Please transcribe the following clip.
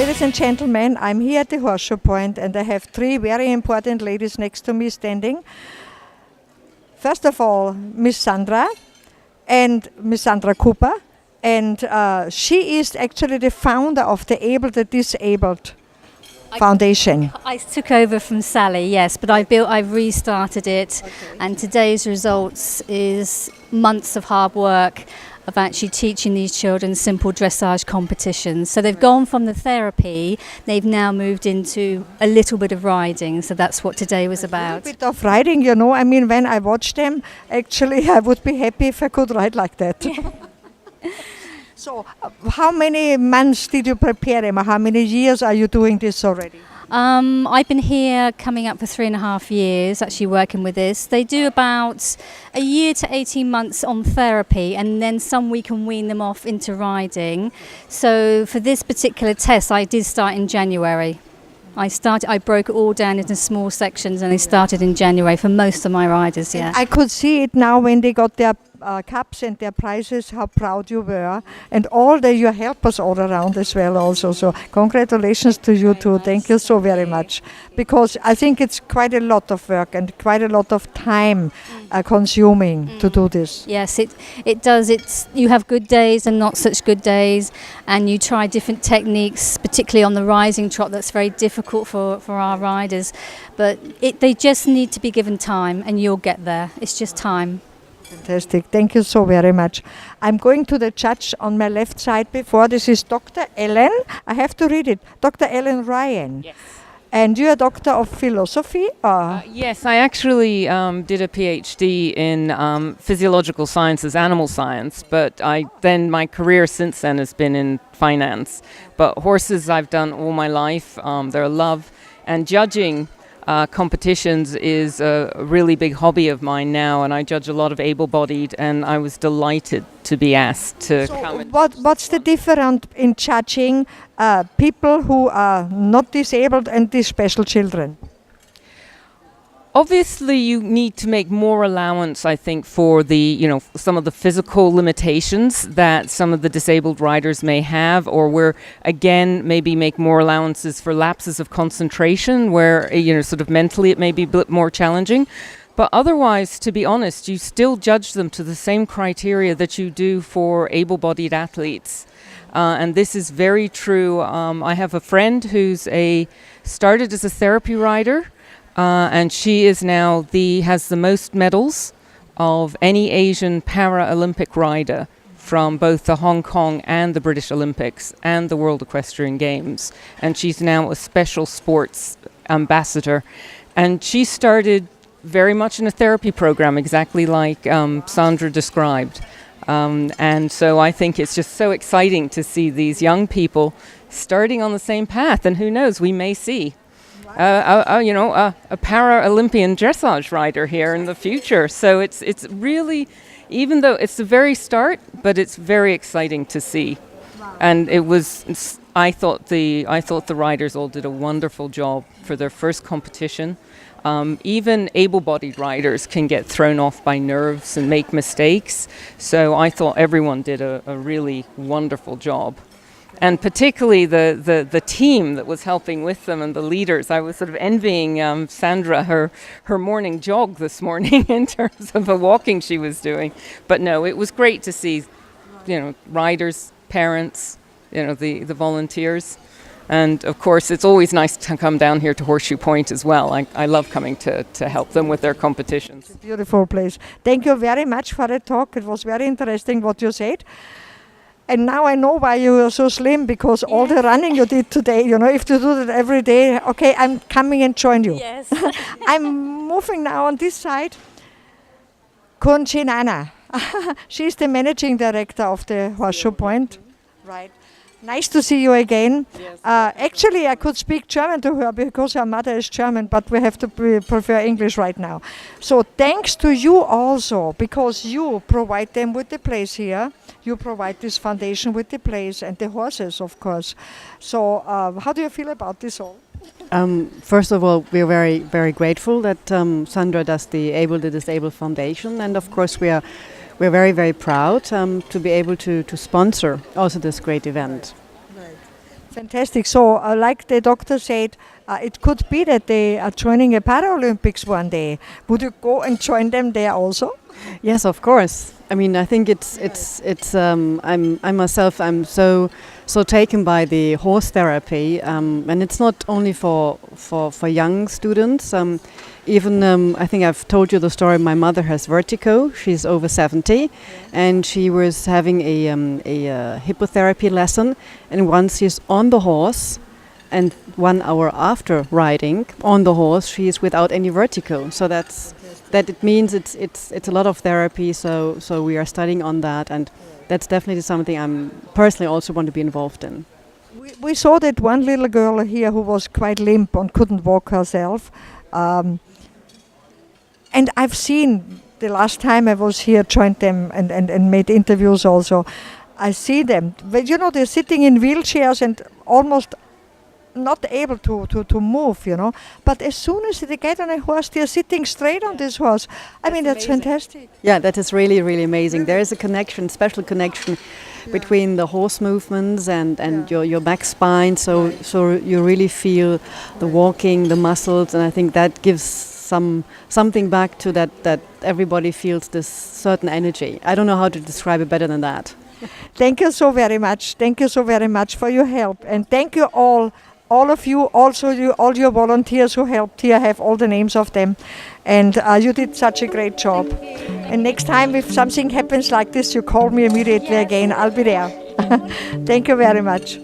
Ladies and gentlemen, I'm here at the Horseshoe Point and I have three very important ladies next to me standing. First of all, Miss Sandra Cooper, and she is actually the founder of the Able the Disabled Foundation. I took over from Sally, yes, but I've restarted it, and today's results is months of hard work of actually teaching these children simple dressage competitions. So they've gone from the therapy, they've now moved into a little bit of riding, so that's what today was about. A little bit of riding, you know, I mean, when I watch them, actually I would be happy if I could ride like that. Yeah. So how many months did you prepare them? How many years are you doing this already? I've been here coming up for 3.5 years, actually working with this. They do about a year to 18 months on therapy, and then some we can wean them off into riding. So for this particular test, I did start in January. I broke it all down into small sections, and I started in January for most of my riders, yeah. I could see it now when they got their cups and their prizes, how proud you were, and all your helpers all around as well also. So congratulations to you too. Thank you so very much, because I think it's quite a lot of work and quite a lot of time consuming to do this. Yes, it does. You have good days and not such good days, and you try different techniques, particularly on the rising trot. That's very difficult for our riders, but they just need to be given time, and you'll get there. It's just time. Fantastic. Thank you so very much. I'm going to the judge on my left side before. This is Dr. Ellen. I have to read it. Dr. Ellen Ryan. Yes. And you're a doctor of philosophy? Yes, I actually did a PhD in physiological sciences, animal science, but my career since then has been in finance. But horses I've done all my life. They're a love. And judging competitions is a really big hobby of mine now, and I judge a lot of able-bodied, and I was delighted to be asked to come. What's the difference in judging people who are not disabled and these special children? Obviously, you need to make more allowance, I think, for some of the physical limitations that some of the disabled riders may have, or where, again, maybe make more allowances for lapses of concentration, where, sort of mentally it may be a bit more challenging. But otherwise, to be honest, you still judge them to the same criteria that you do for able-bodied athletes. And this is very true. I have a friend who's started as a therapy rider, and she is now has the most medals of any Asian Paralympic rider from both the Hong Kong and the British Olympics and the World Equestrian Games. And she's now a special sports ambassador. And she started very much in a therapy program, exactly like Sandra described. And so I think it's just so exciting to see these young people starting on the same path. And who knows, we may see a Paralympian dressage rider here in the future. So it's really, even though it's the very start, but it's very exciting to see. Wow. And I thought the riders all did a wonderful job for their first competition. Even able-bodied riders can get thrown off by nerves and make mistakes. So I thought everyone did a really wonderful job. And particularly the team that was helping with them and the leaders. I was sort of envying Sandra her morning jog this morning in terms of the walking she was doing. But no, it was great to see, riders, parents, the volunteers. And of course, it's always nice to come down here to Horseshoe Point as well. I love coming to help them with their competitions. It's a beautiful place. Thank you very much for the talk. It was very interesting what you said. And now I know why you are so slim, because all the running you did today, if you do that every day, okay, I'm coming and join you. Yes. I'm moving now on this side. Kunchinana. She's the managing director of the Horseshoe Point. Right. Nice to see you again. Yes, actually, I could speak German to her because her mother is German, but we have to prefer English right now. So thanks to you also, because you provide them with the place here. You provide this foundation with the place and the horses, of course. So how do you feel about this all? First of all, we're very, very grateful that Sandra does the Able the Disabled Foundation. And of course, we're very, very proud to be able to sponsor also this great event. Fantastic. So, like the doctor said, it could be that they are joining a Paralympics one day. Would you go and join them there also? Yes, of course. I mean, I think I myself, I'm so taken by the horse therapy, and it's not only for young students. Even I think I've told you the story. My mother has vertigo. She's over 70, and she was having a hippotherapy lesson. And once she's on the horse, and 1 hour after riding on the horse, she is without any vertigo. So that it means it's a lot of therapy. So we are studying on that, and that's definitely something I'm personally also want to be involved in. We saw that one little girl here who was quite limp and couldn't walk herself. And I've seen the last time I was here, joined them and made interviews also. I see them, but they're sitting in wheelchairs and almost not able to move, But as soon as they get on a horse, they're sitting straight on this horse. I mean, that's fantastic. Yeah, that is really, really amazing. There is a connection, special connection between the horse movements and your back spine. So you really feel the walking, the muscles, and I think that gives something back to that everybody feels this certain energy. I don't know how to describe it better than that. Thank you so very much. Thank you so very much for your help, and thank you all of you, also all your volunteers who helped here. I have all the names of them, and you did such a great job. And next time, if something happens like this, you call me immediately again. I'll be there. Thank you very much.